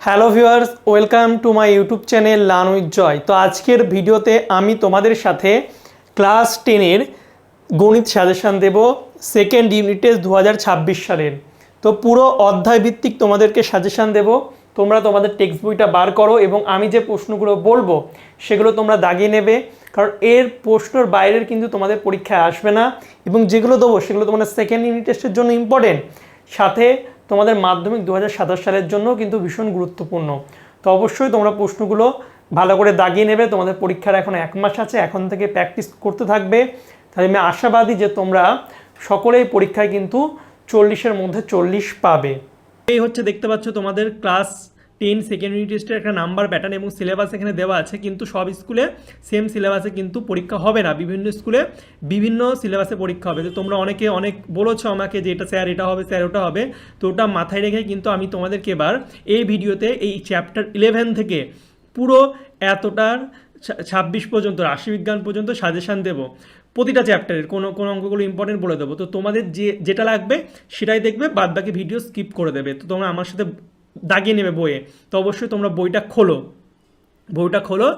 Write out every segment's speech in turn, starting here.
Hello viewers, welcome to my YouTube channel learn with Joy. তো আজকের ভিডিওতে আমি তোমাদের সাথে ক্লাস 10-এর গণিত সাজেশান দেব সেকেন্ড ইউনিট টেস্ট 2026 সালের। তো পুরো অধ্যায়ভিত্তিক তোমাদেরকে সাজেশান দেব। তোমরা তোমাদের টেক্সট বইটা বার করো এবং আমি যে প্রশ্নগুলো বলবো সেগুলো তোমরা দাগিয়ে নেবে, কারণ এর প্রশ্নের বাইরের কিন্তু তোমাদের পরীক্ষায় আসবে না। এবং যেগুলো দেবো সেগুলো তোমাদের সেকেন্ড ইউনিট টেস্টের জন্য ইম্পর্টেন্ট, সাথে তোমাদের মাধ্যমিক 2027 সালের জন্য কিন্তু ভীষণ গুরুত্বপূর্ণ। তো অবশ্যই তোমরা প্রশ্নগুলো ভালো করে দাগিয়ে নেবে। তোমাদের পরীক্ষার এখন 1 মাস আছে, এখন থেকে প্র্যাকটিস করতে থাকবে। তাহলে আমি আশাবাদী যে তোমরা সকলেই পরীক্ষায় কিন্তু 40-এর মধ্যে 40 পাবে। এই হচ্ছে দেখতে পাচ্ছ তোমাদের ক্লাস 10 সেকেন্ড ইউনিট টেস্টের একটা নাম্বার প্যাটার্ন এবং সিলেবাস এখানে দেওয়া আছে, কিন্তু সব স্কুলে সেম সিলেবাসে কিন্তু পরীক্ষা হবে না, বিভিন্ন স্কুলে বিভিন্ন সিলেবাসে পরীক্ষা হবে। তো তোমরা অনেকে অনেক বলেছো আমাকে যে এটা স্যার এটা হবে, স্যার ওটা হবে। তো ওটা মাথায় রেখে কিন্তু আমি তোমাদেরকে এবার এই ভিডিওতে এই চ্যাপ্টার 11 থেকে পুরো এতটার 26 পর্যন্ত রাশিবিজ্ঞান পর্যন্ত সাজেশান দেবো। প্রতিটা চ্যাপ্টারের কোন অঙ্কগুলো ইম্পর্টেন্ট বলে দেবো। তো তোমাদের যেটা লাগবে সেটাই দেখবে, বাদ বাকি ভিডিও স্কিপ করে দেবে। তো তোমরা আমার সাথে দাগিয়ে নেবে বইয়ে। তো অবশ্যই তোমরা বইটা খোলো।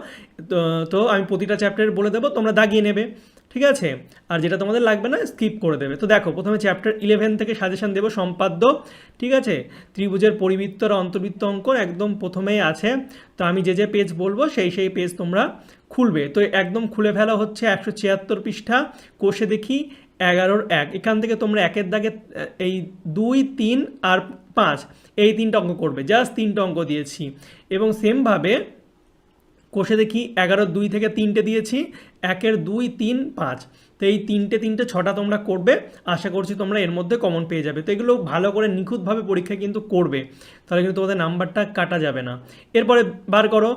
তো আমি প্রতিটা চ্যাপ্টার বলে দেবো, তোমরা দাগিয়ে নেবে, ঠিক আছে? আর যেটা তোমাদের লাগবে না স্কিপ করে দেবে। তো দেখো, প্রথমে চ্যাপ্টার 11 থেকে সাজেশন দেবো, সম্পাদ্য, ঠিক আছে? ত্রিভুজের পরিবৃত্ত আর অন্তর্বৃত্ত অঙ্কন একদম প্রথমেই আছে। তো আমি যে পেজ বলবো সেই পেজ তোমরা খুলবে। তো একদম খুলে ফেলা হচ্ছে 176 পৃষ্ঠা, কোষে দেখি 11-1। এখান থেকে তোমরা একের দাগে এই 2, 3 আর 5 এই 3টা অঙ্ক করবে, জাস্ট 3টা অঙ্ক দিয়েছি। এবং সেমভাবে কোষে দেখি 11-2 থেকে 3টে দিয়েছি, 1-2, 3, 5। তো এই 3টে 6টা তোমরা করবে। আশা করছি তোমরা এর মধ্যে কমন পেয়ে যাবে। তো এগুলো ভালো করে নিখুঁতভাবে পরীক্ষা কিন্তু করবে, তাহলে কিন্তু তোমাদের নাম্বারটা কাটা যাবে না। এরপরে বার করো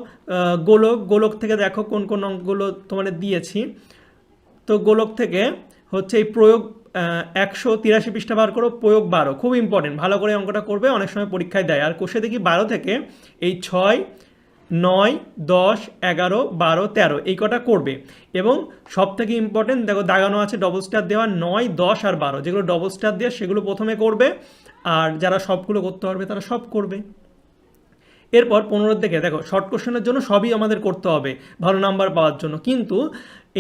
গোলক থেকে দেখো কোন কোন অঙ্কগুলো তোমাদের দিয়েছি। তো গোলক থেকে হচ্ছে এই প্রয়োগ 183 পৃষ্ঠা বার করো, প্রয়োগ 12, খুব ইম্পর্টেন্ট, ভালো করে অঙ্কটা করবে, অনেক সময় পরীক্ষায় দেয়। আর কোষে দেখি 12 থেকে এই 6, 9, 10, 11, 12, 13 এই কটা করবে। এবং সব থেকে ইম্পর্টেন্ট দেখো দাগানো আছে ডবল স্টার দেওয়া 9, 10 আর 12, যেগুলো ডবল স্টার দেওয়া সেগুলো প্রথমে করবে, আর যারা সবগুলো করতে পারবে তারা সব করবে। এরপর 15 থেকে দেখো শর্ট কোশ্চেনের জন্য সবই আমাদের করতে হবে ভালো নাম্বার পাওয়ার জন্য, কিন্তু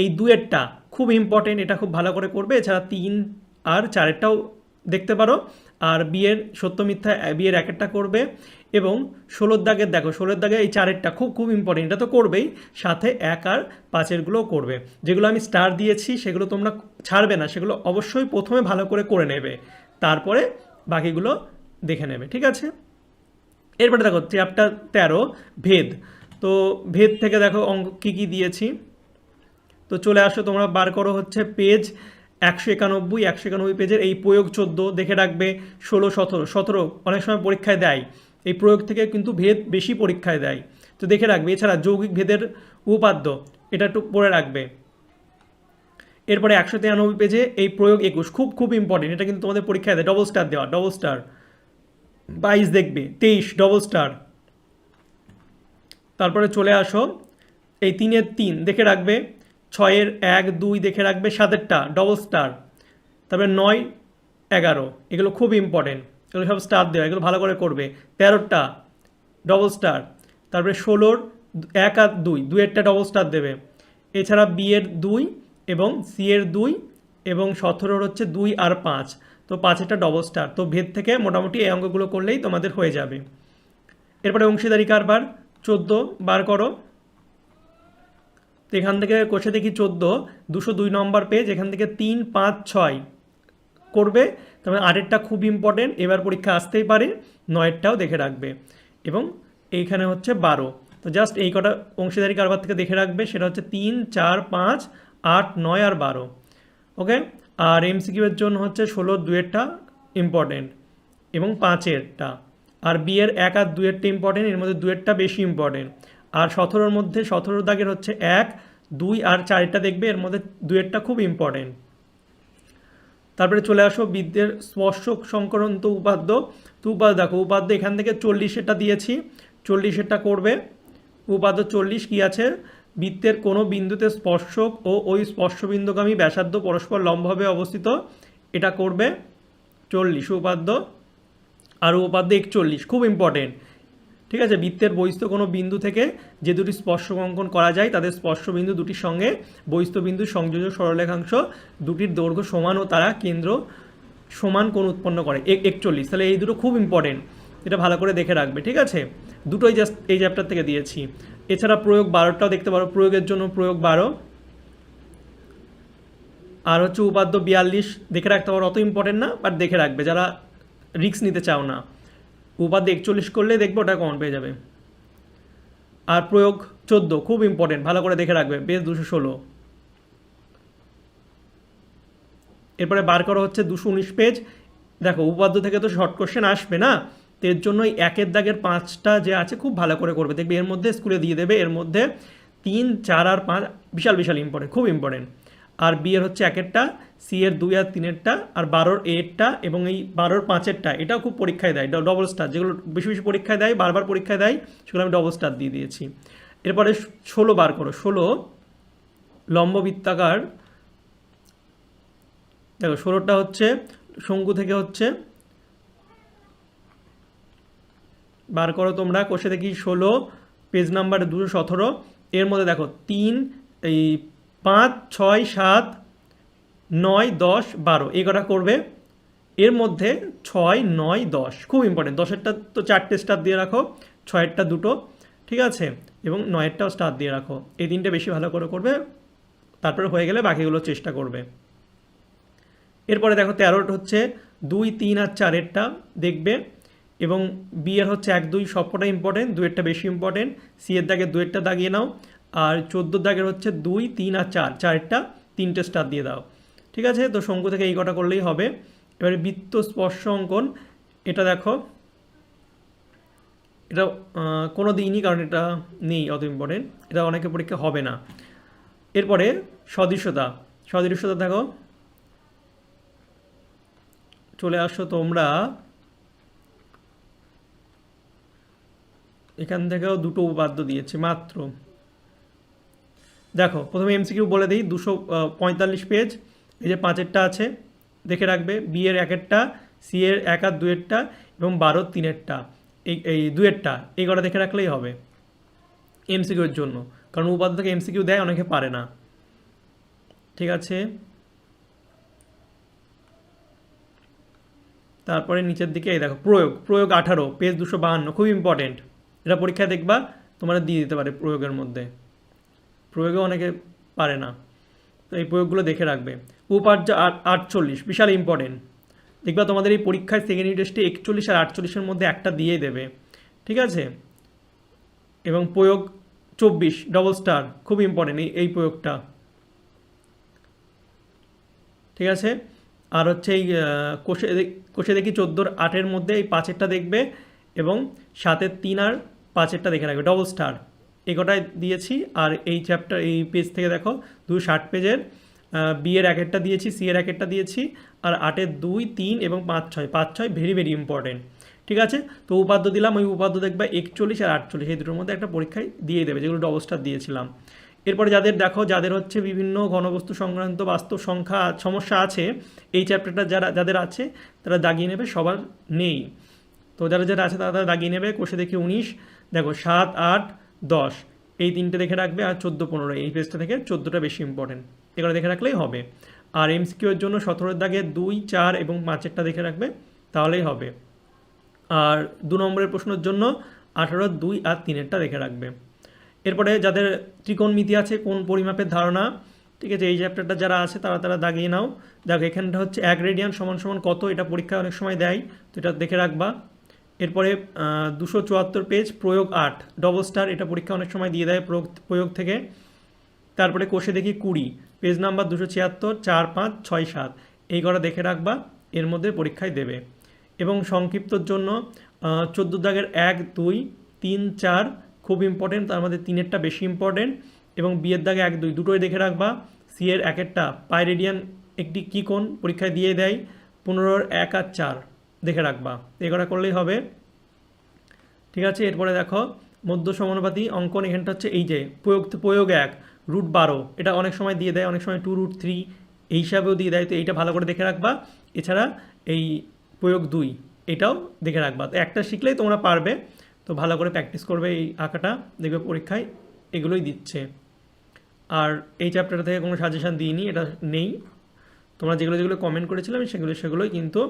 এই 2-এরটা খুব ইম্পর্টেন্ট, এটা খুব ভালো করে করবে। এছাড়া 3 আর 4-এরটাও দেখতে পারো। আর বিয়ের সত্য মিথ্যা বিয়ের 1-এরটা করবে। এবং 16 দাগের দেখো, 16 দাগে এই 4-এরটা খুব ইম্পর্টেন্ট, এটা তো করবেই, সাথে 1 আর 5-এরগুলোও করবে। যেগুলো আমি স্টার দিয়েছি সেগুলো তোমরা ছাড়বে না, সেগুলো অবশ্যই প্রথমে ভালো করে নেবে, তারপরে বাকিগুলো দেখে নেবে, ঠিক আছে? এরপরে দেখো চ্যাপ্টার 13 ভেদ। তো ভেদ থেকে দেখো অঙ্ক কী দিয়েছি। তো চলে আসো, তোমরা বার করো হচ্ছে পেজ 191 পেজের এই প্রয়োগ 14 দেখে রাখবে। 16, 17 অনেক সময় পরীক্ষায় দেয়, এই প্রয়োগ থেকে কিন্তু ভেদ বেশি পরীক্ষায় দেয়, তো দেখে রাখবে। এছাড়া যৌগিক ভেদের উপপাদ্য এটা একটু পড়ে রাখবে। এরপরে 193 পেজে এই প্রয়োগ 21, খুব ইম্পর্টেন্ট, এটা কিন্তু তোমাদের পরীক্ষায় দেয়, ডবল স্টার দেওয়া, ডবল স্টার। 22 দেখবে, 23 ডবল স্টার। তারপরে চলে আসো এই 3-3 দেখে রাখবে, 6-1, 2 দেখে রাখবে, 7-টা ডবল স্টার। তারপরে 9, 11 এগুলো খুব ইম্পর্টেন্ট, এগুলো সব স্টার দেওয়া, এগুলো ভালো করে করবে। 13টা ডবল স্টার। তারপরে 16-র 1 আর 2, 2-এরটা ডবল স্টার দেবে। এছাড়া বিয়ের 2 এবং সিয়ের 2 এবং 17-র হচ্ছে 2 আর 5, তো 5-এরটা ডবল স্টার। তো ভেদ থেকে মোটামুটি এই অঙ্কগুলো করলেই তোমাদের হয়ে যাবে। এরপরে অংশীদারি কারবার 14 বার করো। তো এখান থেকে কোষে দেখি 14, 202 নম্বর পেজ, এখান থেকে 3, 5, 6 করবে। তবে 8-এরটা খুব ইম্পর্টেন্ট, এবার পরীক্ষা আসতেই পারে, 9-এরটাও দেখে রাখবে। এবং এইখানে হচ্ছে 12। তো জাস্ট এই কটা অংশীদারি কারবার থেকে দেখে রাখবে, সেটা হচ্ছে 3, 4, 5, 8, 9 আর 12, ওকে? আর এমসিকিউ এর জন্য হচ্ছে 16, 2-এরটা ইম্পর্টেন্ট এবং 5-এরটা। আর বিয়ের 1 আর 2-এরটা ইম্পর্টেন্ট, এর মধ্যে 2-এরটা বেশি ইম্পর্টেন্ট। আর 17-র মধ্যে 17 দাগের হচ্ছে 1, 2 আর 4-টা দেখবে, এর মধ্যে 2-এরটা খুব ইম্পর্টেন্ট। তারপরে চলে আসো বৃত্তের স্পর্শক সংক্রান্ত উপাদ্য। তো উপাদ্য দেখো, উপাদ্য এখান থেকে 40-এরটা দিয়েছি, 40-এরটা করবে। উপাদ্য 40 কী আছে, বৃত্তের কোনো বিন্দুতে স্পর্শক ও ওই স্পর্শবিন্দুগামী ব্যাসার্ধ পরস্পর লম্বভাবে অবস্থিত, এটা করবে 40 উপাদ্য। আর উপাদ্য 41 খুব ইম্পর্টেন্ট, ঠিক আছে, বৃত্তের বহিস্থ কোনো বিন্দু থেকে যে দুটি স্পর্শক অঙ্কন করা যায় তাদের স্পর্শবিন্দু দুটির সঙ্গে বহিস্থ বিন্দুর সংযোজক সরলরেখাংশ দুটির দৈর্ঘ্য সমান ও তারা কেন্দ্র সমান কোণ উৎপন্ন করে 41। তাহলে এই দুটো খুব ইম্পর্টেন্ট, এটা ভালো করে দেখে রাখবে। ঠিক আছে, দুটোই জাস্ট এই চ্যাপ্টার থেকে দিয়েছি। এছাড়া প্রয়োগ 12টাও দেখতে পারো, প্রয়োগের জন্য প্রয়োগ 12 আর হচ্ছে উপাদ্য 42 দেখে রাখতে পারো, অত ইম্পর্টেন্ট না বাট দেখে রাখবে যারা রিস্ক নিতে চাও না। উপাদ্য 41 করলে দেখবে ওটা কমন পেয়ে যাবে। আর প্রয়োগ 14 খুব ইম্পর্টেন্ট, ভালো করে দেখে রাখবে, বেশ 216। এরপরে বার করা হচ্ছে 219 পেজ। দেখো উপাদ্য থেকে তো শর্ট কোশ্চেন আসবে না, তো এর জন্য এই 1 দাগের 5টা যে আছে খুব ভালো করে করবে, দেখবে এর মধ্যে স্কুলে দিয়ে দেবে, এর মধ্যে 3, 4 আর 5 বিশাল বিশাল ইম্পর্টেন্ট, খুব ইম্পর্টেন্ট। আর বি এর হচ্ছে 1-এরটা, সি এর 2 আর 3-এরটা, আর 12-র 8টা এবং এই 12-র 5-এরটা, এটাও খুব পরীক্ষায় দেয় ডবল স্টার, যেগুলো বেশি বেশি পরীক্ষায় দেয়, বারবার পরীক্ষায় দেয়, সেগুলো আমি ডবল স্টার দিয়ে দিয়েছি। এরপরে 16 বার করো, 16 লম্ব বৃত্তাকার। দেখো 16টা হচ্ছে শঙ্কু থেকে হচ্ছে, বার করো তোমরা, কোষে দেখি 16 পেজ নাম্বার 217। এর মধ্যে দেখো 3, এই 5, 6, 7, 9, 10, 12 এই কটা করবে। এর মধ্যে 6, 9, 10 খুব ইম্পর্টেন্ট, 10-এরটা তো 4টে স্টার দিয়ে রাখো, 6-এরটা 2টো, ঠিক আছে, এবং 9-এরটাও স্টার দিয়ে রাখো, এই 3টে বেশি ভালো করে করবে, তারপরে হয়ে গেলে বাকিগুলো চেষ্টা করবে। এরপরে দেখো 13 হচ্ছে 2, 3 আর 4-এরটা দেখবে, এবং বি এর হচ্ছে 1, 2 সবকটা ইম্পর্টেন্ট, 2-এরটা বেশি ইম্পর্টেন্ট, সি এর দাগে 2-এরটা দাগিয়ে নাও, আর 14 দাগের হচ্ছে 2, 3 আর 4, 4-এরটা 3টে স্টার দিয়ে দাও। ঠিক আছে, তো শঙ্কু থেকে এই কটা করলেই হবে। এবারে বৃত্ত স্পর্শ অঙ্কন, এটা দেখো, এটা কোনো দিনই, কারণ এটা নেই অত ইম্পর্টেন্ট, এটা অনেকের পরীক্ষা হবে না। এরপরে সদৃশ্যতা, সদৃশ্যতা দেখো, চলে আসো তোমরা, এখান থেকেও 2টো উপাদ্য দিয়েছে মাত্র। দেখো প্রথমে এমসিকিউ বলে দিই, 245 পেজ, এই যে 5-এরটা আছে দেখে রাখবে, বি এর 1-এরটা, সি এর 1 আর 2-এরটা, এবং 12, 3-এরটা, এই 2-এরটা, এই কটা দেখে রাখলেই হবে এমসিকিউর জন্য, কারণ উপাদ্য থেকে এমসিকিউ দেয়, অনেকে পারে না। ঠিক আছে, তারপরে নিচের দিকে এই দেখো প্রয়োগ, প্রয়োগ 18 পেজ 252 খুব ইম্পর্টেন্ট, এটা পরীক্ষায় দেখবা তোমরা দিয়ে দিতে পারে প্রয়োগের মধ্যে, প্রয়োগে অনেকে পারে না, তো এই প্রয়োগগুলো দেখে রাখবে। উপার্য 48 বিশাল ইম্পর্টেন্ট, দেখবা তোমাদের এই পরীক্ষায় সেকেন্ড ইউনিট টেস্টে 41 আর 48-এর মধ্যে একটা দিয়েই দেবে। ঠিক আছে, এবং প্রয়োগ 24 ডবল স্টার খুব ইম্পর্টেন্ট এই প্রয়োগটা। ঠিক আছে, আর হচ্ছে এই কোষে দেখি 14-র 8-এর মধ্যে এই 5-এরটা দেখবে, এবং 7-এর 3 আর 5-এরটা দেখে রাখবে ডবল স্টার, এই কটাই দিয়েছি। আর এই চ্যাপ্টার এই পেজ থেকে দেখো 260 পেজের বি এর 1-এরটা দিয়েছি, সি এর 1-এরটা দিয়েছি, আর 8-এর 2, 3 এবং 5, 6 ভেরি ভেরি ইম্পর্টেন্ট। ঠিক আছে, তো উপাদ্য দিলাম, ওই উপাদ্য দেখবে 41 আর 48 এই দুটোর মধ্যে একটা পরীক্ষায় দিয়ে দেবে, যেগুলো ডবল স্টার দিয়েছিলাম। এরপরে যাদের দেখো, যাদের হচ্ছে বিভিন্ন ঘনবস্তু সংক্রান্ত বাস্তব সংখ্যা সমস্যা আছে, এই চ্যাপ্টারটা যাদের আছে তারা দাগিয়ে নেবে, সবার নেই, তো যারা যারা আছে তারা দাগিয়ে নেবে। কোষে দেখি 19, দেখো 7, 8, 10 এই 3টে দেখে রাখবে, আর 14, 15 এই পেজটা থেকে 14টা বেশি ইম্পর্টেন্ট, এগুলো দেখে রাখলেই হবে। আর এমসিকিউ এর জন্য 17-এর দাগে 2, 4 এবং 5-এরটা দেখে রাখবে, তাহলেই হবে। আর 2 নম্বরের প্রশ্নের জন্য 18, 2 আর 3-এরটা দেখে রাখবে। এরপরে যাদের ত্রিকোণমিতি আছে, কোন পরিমাপের ধারণা, ঠিক আছে, এই চ্যাপ্টারটা যারা আছে তারা দাগিয়ে নাও। দেখো এখানটা হচ্ছে 1 রেডিয়ান সমান সমান কত, এটা পরীক্ষায় অনেক সময় দেয়, তো এটা দেখে রাখবা। এরপরে 274 পেজ প্রয়োগ 8 ডবল স্টার, এটা পরীক্ষা অনেক সময় দিয়ে দেয় প্রয়োগ থেকে। তারপরে কোষে দেখি 20 পেজ নাম্বার 276, 4, 5, 6, 7 এই কটা দেখে রাখবা, এর মধ্যে পরীক্ষায় দেবে। এবং সংক্ষিপ্তর জন্য 14 দাগের 1, 2, 3, 4 খুব ইম্পর্টেন্ট, তার মধ্যে 3-এরটা বেশি ইম্পর্টেন্ট, এবং বি এর দাগে 1, 2 দুটোই দেখে রাখবা। সি এর 1-এরটা পাই রেডিয়ান একটি কী কোণ পরীক্ষায় দিয়ে দেয়, 15-র 1 আর 4 দেখে রাখবা, এই কটা করলেই হবে। ঠিক আছে, এরপরে দেখো মধ্য সমানুপাতি অঙ্কন, এখানটা হচ্ছে এই যে প্রয়োগ 1 √12, এটা অনেক সময় দিয়ে দেয়, অনেক সময় 2√3 এই হিসাবেও দিয়ে দেয়, তো এইটা ভালো করে দেখে রাখবা। এছাড়া এই প্রয়োগ 2 এটাও দেখে রাখবা, তো একটা শিখলেই তোমরা পারবে। তো তো ভালো করে প্র্যাকটিস করবে এই আঁকাটা, দেখবে পরীক্ষায় এগুলোই দিচ্ছে। আর এই চ্যাপ্টার থেকে কোনো সাজেশান দিইনি, এটা নেই। তোমরা যেগুলো যেগুলো কমেন্ট করেছিলে আমি সেগুলোই কিন্তু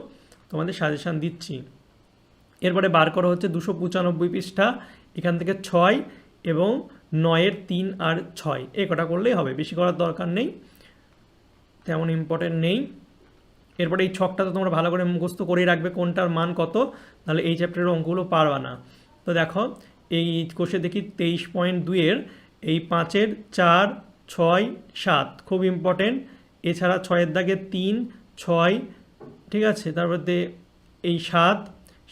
তোমাদের সাজেশান দিচ্ছি। এরপরে বার করা হচ্ছে 295 পৃষ্ঠা, এখান থেকে 6 এবং 9-এর 3 আর 6 এ কটা করলেই হবে, বেশি করার দরকার নেই, তেমন ইম্পর্টেন্ট নেই। এরপরে এই ছকটা তো তোমরা ভালো করে মুখস্থ করেই রাখবে কোনটার মান কত, নাহলে এই চ্যাপ্টারের অঙ্কগুলো পারবা না। তো দেখো এই কোষে দেখি 23.2-এর এই 5-এর 4, 6, 7 খুব ইম্পর্টেন্ট। এছাড়া 6-এর দাগে 3, 6, ঠিক আছে, তারপরে এই 7,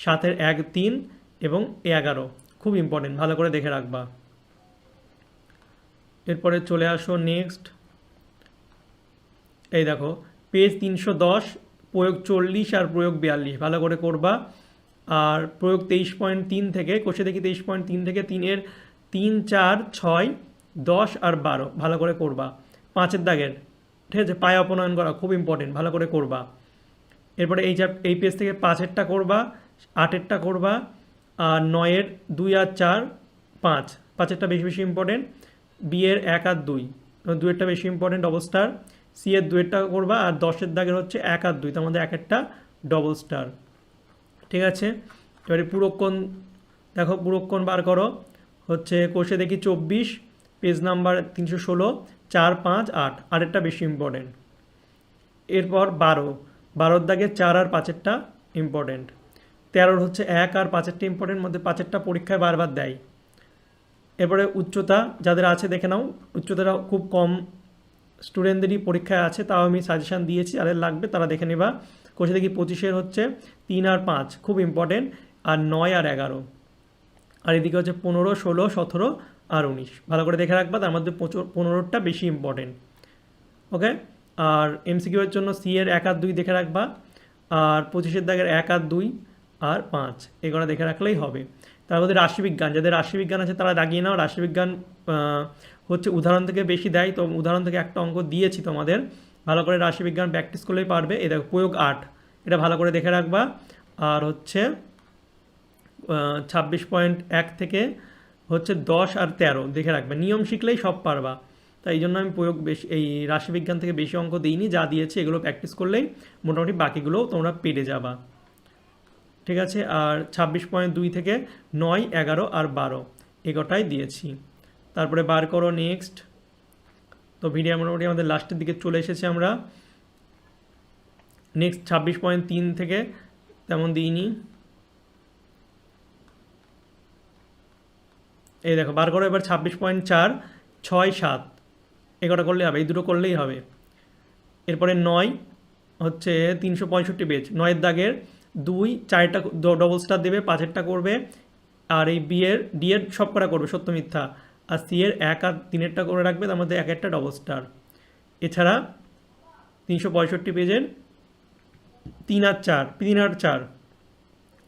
7-এর 1, 3 এবং 11 খুব ইম্পর্টেন্ট, ভালো করে দেখে রাখবা। এরপরে চলে আসো নেক্সট, এই দেখো পেজ 310, প্রয়োগ 40 আর প্রয়োগ 42 ভালো করে করবা। আর প্রয়োগ 23.3 থেকে কোষে দেখি 23.3 থেকে 3-এর 3, 4, 6, 10 আর 12 ভালো করে করবা। 5-এর দাগের, ঠিক আছে, পায়ে অপনয়ন করা খুব ইম্পর্টেন্ট, ভালো করে করবা। এরপরে এই পেজ থেকে 5-এরটা করবা, 8-এরটা করবা, আর 9-এর 2 আর 4, 5, 5-এরটা বেশি বেশি ইম্পর্টেন্ট। বি-এর 1 আর 2, 2-এরটা বেশি ইম্পর্টেন্ট ডবল স্টার। সি-এর 2-এরটা করবা, আর 10-এর দাগের হচ্ছে 1 আর 2, তার মধ্যে 1-একটা ডবল স্টার, ঠিক আছে। এবারে পুরোক্ষণ দেখো, পুরোক্ষণ বার করো, হচ্ছে কোষে দেখি 24, পেজ নাম্বার 316, 4, 5, 8, 8-এরটা বেশি ইম্পর্টেন্ট। এরপর 12-এর দাগে 4 আর 5-এরটা ইম্পর্টেন্ট। 13-এর হচ্ছে 1 আর 5-এরটা ইম্পর্টেন্ট, মধ্যে 5-এরটা পরীক্ষায় বারবার দেয়। এরপরে উচ্চতা যাদের আছে দেখে নাও, উচ্চতাটা খুব কম স্টুডেন্টদেরই পরীক্ষায় আছে, তাও আমি সাজেশান দিয়েছি, যাদের লাগবে তারা দেখে নেবা। কোষে দেখি 25-এর হচ্ছে 3 আর 5 খুব ইম্পর্টেন্ট, আর 9 আর 11, আর এদিকে হচ্ছে 15, 16, 17 আর 19 ভালো করে দেখে রাখবা, তার মধ্যে 15-টা বেশি ইম্পর্টেন্ট। ওকে, আর এমসিকিউ এর জন্য সি-এর 1 আর 2 দেখে রাখবা, আর 25-এর দাগের 1 আর 2 আর 5 এগুলো দেখে রাখলেই হবে। তার মধ্যে রাশিবিজ্ঞান, যাদের রাশিবিজ্ঞান আছে তারা দাগিয়ে নাও। রাশিবিজ্ঞান হচ্ছে উদাহরণ থেকে বেশি দেয়, তো উদাহরণ থেকে একটা অঙ্ক দিয়েছি তোমাদের, ভালো করে রাশিবিজ্ঞান প্র্যাকটিস করলেই পারবে। এই দেখো প্রয়োগ 8, এটা ভালো করে দেখে রাখবা। আর হচ্ছে 26.1 থেকে হচ্ছে 10 আর 13 দেখে রাখবে, নিয়ম শিখলেই সব পারবা। তাই এই জন্য আমি প্রয়োগ বেশি, এই রাশিবিজ্ঞান থেকে বেশি অঙ্ক দিইনি, যা দিয়েছে এগুলো প্র্যাকটিস করলেই মোটামুটি বাকিগুলোও তোমরা পেরে যাবা, ঠিক আছে। আর 26.2 থেকে 9, 11 আর 12 এগোটাই দিয়েছি। তারপরে বার করো নেক্সট। তো ভিডিও মোটামুটি আমাদের লাস্টের দিকে চলে এসেছে আমরা। নেক্সট 26.3 থেকে তেমন দিইনি। এই দেখো বার করো এবার 26.4, 6, 7 এগারোটা করলেই হবে, এই দুটো করলেই হবে। এরপরে 9 হচ্ছে 365 পেজ, 9-এর দাগের 2, 4টা ডবল স্টার দেবে, 5-এরটা করবে, আর এই ডি-এর সব কটা করবে সত্য মিথ্যা, আর সি-এর 1 আর 3-এরটা করে রাখবে, তার মধ্যে 1-একটা ডবল স্টার। এছাড়া 365 পেজের 3 আর 4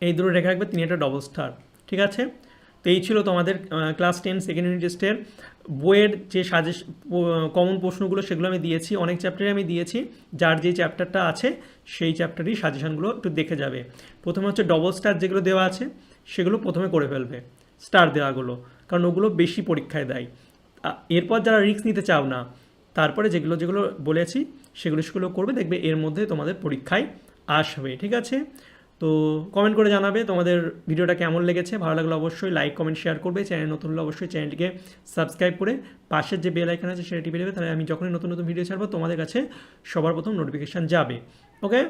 এই দুটো রেখে রাখবে, 3-একটা ডবল স্টার, ঠিক আছে। তো এই ছিল তোমাদের ক্লাস 10 সেকেন্ড ইউনিট টেস্টের বইয়ের যে কমন প্রশ্নগুলো সেগুলো আমি দিয়েছি, অনেক চ্যাপ্টারে আমি দিয়েছি, যার যে চ্যাপ্টারটা আছে সেই চ্যাপ্টারই সাজেশানগুলো একটু দেখে যাবে। প্রথমে হচ্ছে ডবল স্টার যেগুলো দেওয়া আছে সেগুলো প্রথমে করে ফেলবে, স্টার দেওয়াগুলো, কারণ ওগুলো বেশি পরীক্ষায় দেয়। এরপর যারা রিস্ক নিতে চাও না, তারপরে যেগুলো যেগুলো বলেছি সেগুলো করবে, দেখবে এর মধ্যে তোমাদের পরীক্ষায় আসবে, ঠিক আছে। তো কমেন্ট করে জানাবে তোমাদের ভিডিওটা কেমন লেগেছে, ভালো লাগলে অবশ্যই লাইক কমেন্ট শেয়ার করবে, চ্যানেল নতুন হলে অবশ্যই চ্যানেলটিকে সাবস্ক্রাইব করে পাশের যে বেল আইকন আছে সেটা টিপে দেবে, তাহলে আমি যখনই নতুন নতুন ভিডিও ছাড়বো তোমাদের কাছে সবার প্রথম নোটিফিকেশান যাবে। ওকে,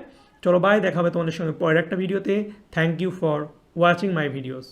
চলো বাই, দেখা হবে তোমাদের সঙ্গে পরের একটা ভিডিওতে। Thank you for watching my videos.